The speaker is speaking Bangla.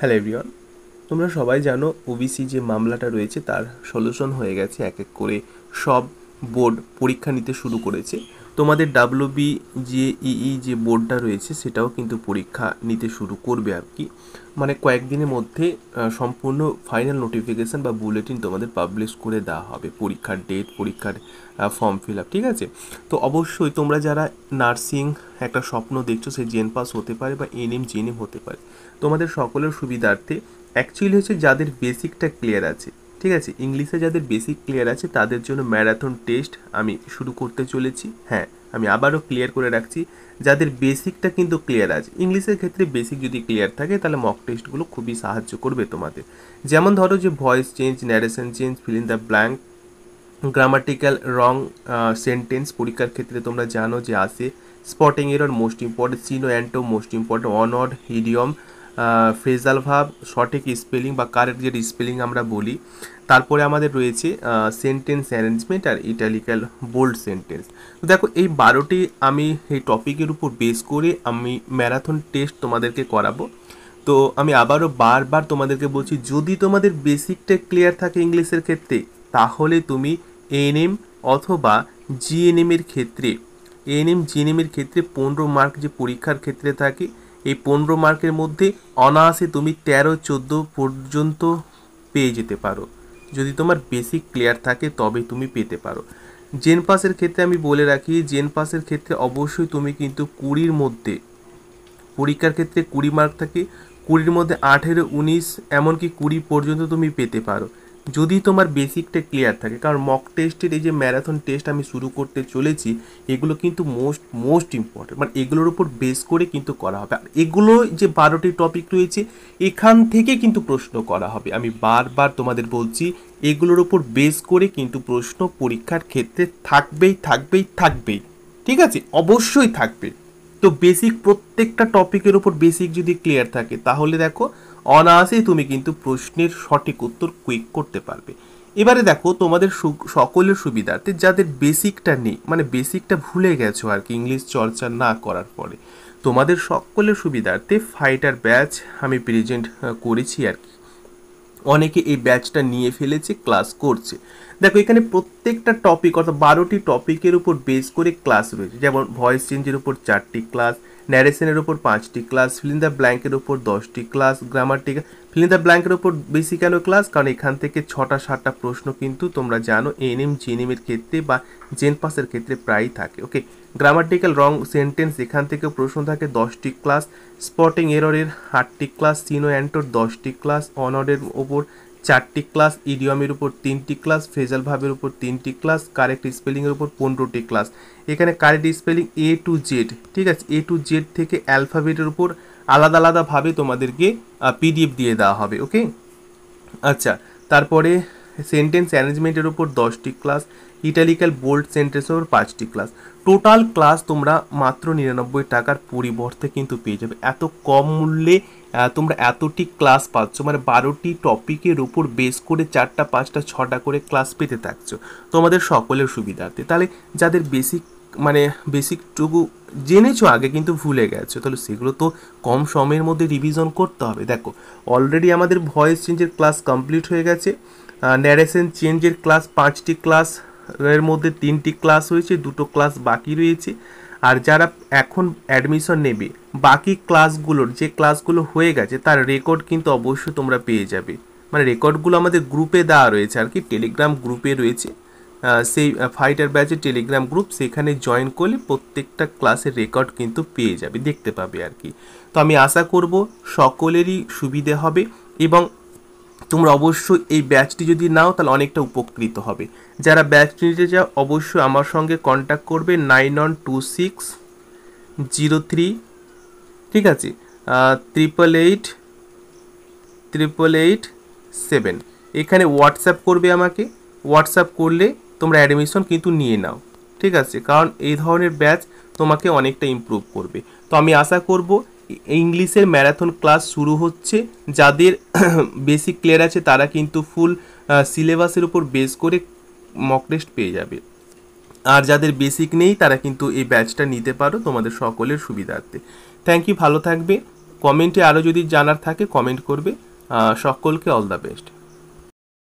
হ্যালো এভরিওয়ান, তোমরা সবাই জানো ওবিসি যে মামলাটা রয়েছে তার সলিউশন হয়ে গেছে। এক এক করে সব বোর্ড পরীক্ষা নিতে শুরু করেছে। তোমাদের ডাব্লিউবি যে যে বোর্ডটা রয়েছে সেটাও কিন্তু পরীক্ষা নিতে শুরু করবে আর কি। মানে কয়েকদিনের মধ্যে সম্পূর্ণ ফাইনাল নোটিফিকেশান বা বুলেটিন তোমাদের পাবলিশ করে দেওয়া হবে, পরীক্ষার ডেট, পরীক্ষার ফর্ম ফিল আপ। ঠিক আছে, তো অবশ্যই তোমরা যারা নার্সিং একটা স্বপ্ন দেখছো, সে জেন পাস হতে পারে বা এনএম জিএনএম হতে পারে, তোমাদের সকলের সুবিধার্থে অ্যাকচুয়ালি হচ্ছে যাদের বেসিকটা ক্লিয়ার আছে, ঠিক আছে, ইংলিশে যাদের বেসিক ক্লিয়ার আছে তাদের জন্য ম্যারাথন টেস্ট আমি শুরু করতে চলেছি। হ্যাঁ, আমি আবারও ক্লিয়ার করে রাখছি, যাদের বেসিকটা কিন্তু ক্লিয়ার আছে, ইংলিশের ক্ষেত্রে বেসিক যদি ক্লিয়ার থাকে তাহলে মক টেস্টগুলো খুবই সাহায্য করবে তোমাদের। যেমন ধরো যে voice change, narration change, fill in the blank, grammatical wrong sentence পরীক্ষার ক্ষেত্রে তোমরা জানো যে আসে, spotting error most important, syno anto most important, অনঅড, ইডিয়ম, ফ্রেজাল ভাব, সঠিক স্পেলিং বা কারেক্ট যে স্পেলিং আমরা বলি। তারপরে আমাদের রয়েছে সেন্টেন্স অ্যারেঞ্জমেন্ট আর ইটালিক্যাল বোল্ড সেন্টেন্স। তো দেখো এই 12টি আমি এই টপিকের উপর বেস করে আমি ম্যারাথন টেস্ট তোমাদেরকে করাবো। তো আমি আবারও বারবার তোমাদেরকে বলছি, যদি তোমাদের বেসিকটা ক্লিয়ার থাকে ইংলিশের ক্ষেত্রে, তাহলে তুমি এএনএম অথবা জিএনএমের ক্ষেত্রে, এএনএম জিএনএমের ক্ষেত্রে 15 মার্ক যে পরীক্ষার ক্ষেত্রে থাকে, এই 15 মার্কের মধ্যে অনায়াসে তুমি 13-14 পর্যন্ত পেয়ে যেতে পারো। যদি তোমার বেসিক ক্লিয়ার থাকে তবে তুমি পেতে পারো। জেন পাসের ক্ষেত্রে আমি বলে রাখি, জেন পাসের ক্ষেত্রে অবশ্যই তুমি কিন্তু 20-র মধ্যে, পরীক্ষার ক্ষেত্রে 20 মার্ক থাকে, 20-র মধ্যে 18, 19 এমনকি 20 পর্যন্ত তুমি পেতে পারো যদি তোমার বেসিকটা ক্লিয়ার থাকে। কারণ মক টেস্টের এই যে ম্যারাথন টেস্ট আমি শুরু করতে চলেছি, এগুলো কিন্তু মোস্ট ইম্পর্টেন্ট, মানে এগুলোর উপর বেস করে কিন্তু করা হবে। আর এগুলো যে 12টি টপিক রয়েছে এখান থেকে কিন্তু প্রশ্ন করা হবে। আমি বারবার তোমাদের বলছি, এগুলোর উপর বেস করে কিন্তু প্রশ্ন পরীক্ষার ক্ষেত্রে থাকবেই থাকবেই থাকবেই। ঠিক আছে, অবশ্যই থাকবে। তো বেসিক প্রত্যেকটা টপিকের উপর বেসিক যদি ক্লিয়ার থাকে তাহলে দেখো অনায়াসেই তুমি কিন্তু প্রশ্নের সঠিক উত্তর কুইক করতে পারবে। এবারে দেখো তোমাদের সকলের সুবিধার্থে যাদের বেসিকটা নেই, মানে বেসিকটা ভুলে গেছো আর কি ইংলিশ চর্চা না করার পরে, তোমাদের সকলের সুবিধার্থে ফাইটার ব্যাচ আমি প্রেজেন্ট করেছি আর কি। অনেকে এই ব্যাচটা নিয়ে ফেলেছে, ক্লাস করছে। দেখো এখানে প্রত্যেকটা টপিক অর্থাৎ 12টি টপিকের উপর বেস করে ক্লাস রয়েছে। যেমন ভয়েস চেঞ্জের উপর 4টি ক্লাস, ন্যারেশনের উপর 5টি ক্লাস, ফিল ইন দ্য ব্ল্যাঙ্কের উপর 10টি class, grammatical, fill in the ব্ল্যাঙ্কের উপর বেশি কেন ক্লাস, কারণ এখান থেকে 6টা-7টা প্রশ্ন কিন্তু তোমরা জানো এএনএম জিএনএমের ক্ষেত্রে বা জেন পাসের ক্ষেত্রে প্রায়ই থাকে। ওকে, গ্রামাটিক্যাল রং সেন্টেন্স এখান থেকে প্রশ্ন থাকে 10টি ক্লাস, স্পটিং এররের 8টি ক্লাস, সিনো অ্যান্টোর 10টি ক্লাস, অনঅডের ওপর 4টি ক্লাস, ইডিয়মের উপর 3টি ক্লাস, ফ্রেজাল ভাবের উপর 3টি ক্লাস, কারেক্ট স্পেলিংয়ের উপর 15টি ক্লাস। এখানে correct spelling A to Z, ঠিক আছে, এ টু জেড থেকে অ্যালফাবেটের উপর আলাদা আলাদাভাবে তোমাদেরকে পিডিএফ দিয়ে দেওয়া হবে। ওকে, আচ্ছা, তারপরে সেন্টেন্স অ্যারেঞ্জমেন্টের উপর 10টি ক্লাস, ইটালিক্যাল বোল্ড সেন্টেন্সের উপর 5টি ক্লাস। টোটাল ক্লাস তোমরা মাত্র 99 টাকার পরিবর্তে কিন্তু পেয়ে যাবে। এত কম মূল্যে তোমরা এতটি ক্লাস পাচ্ছ, মানে 12টি টপিকের উপর বেস করে 4টা 5টা 6টা করে ক্লাস পেতে থাকছো তোমাদের সকলের সুবিধার্থে। তাহলে যাদের বেসিক, মানে বেসিকটুকু জেনেছো আগে কিন্তু ভুলে গেছো, তাহলে সেগুলো তো কম সময়ের মধ্যে রিভিশন করতে হবে। দেখো অলরেডি আমাদের ভয়েস চেঞ্জের ক্লাস কমপ্লিট হয়ে গেছে, ন্যারেশন চেঞ্জের ক্লাস 5টি ক্লাস এর মধ্যে 3টি ক্লাস হয়েছে, 2টো ক্লাস বাকি রয়েছে। আর যারা এখন অ্যাডমিশন নেবে, বাকি ক্লাসগুলোর যে ক্লাসগুলো হয়ে গেছে তার রেকর্ড কিন্তু অবশ্যই তোমরা পেয়ে যাবে। মানে রেকর্ডগুলো আমাদের গ্রুপে দেওয়া রয়েছে আর কি, টেলিগ্রাম গ্রুপে রয়েছে। সেই ফাইটার ব্যাচের টেলিগ্রাম গ্রুপ, সেখানে জয়েন করলে প্রত্যেকটা ক্লাসের রেকর্ড কিন্তু পেয়ে যাবে, দেখতে পাবে আর কি। তো আমি আশা করব সকলেরই সুবিধে হবে এবং তোমরা অবশ্যই এই ব্যাচটি যদি নাও তাহলে অনেকটা উপকৃত হবে। যারা ব্যাচটি নিতে চাও অবশ্যই আমার সঙ্গে কন্ট্যাক্ট করবে 912603, ঠিক আছে, 888887, এখানে হোয়াটসঅ্যাপ করবে আমাকে। হোয়াটসঅ্যাপ করলে তোমরা অ্যাডমিশন কিন্তু নিয়ে নাও, ঠিক আছে, কারণ এই ধরনের ব্যাচ তোমাকে অনেকটা ইমপ্রুভ করবে। তো আমি আশা করব ইংলিশের ম্যারাথন ক্লাস শুরু হচ্ছে। যাদের বেসিক ক্লিয়ার আছে তারা কিন্তু ফুল সিলেবাসের উপর বেস করে মক টেস্ট পেয়ে যাবে। আর যাদের বেসিক নেই তারা কিন্তু এই ব্যাচটা নিতে পারো তোমাদের সকলের সুবিধার্থে। থ্যাংক ইউ, ভালো থাকবে। কমেন্টে আরও যদি জানার থাকে কমেন্ট করবে। সকলকে অল দ্য বেস্ট।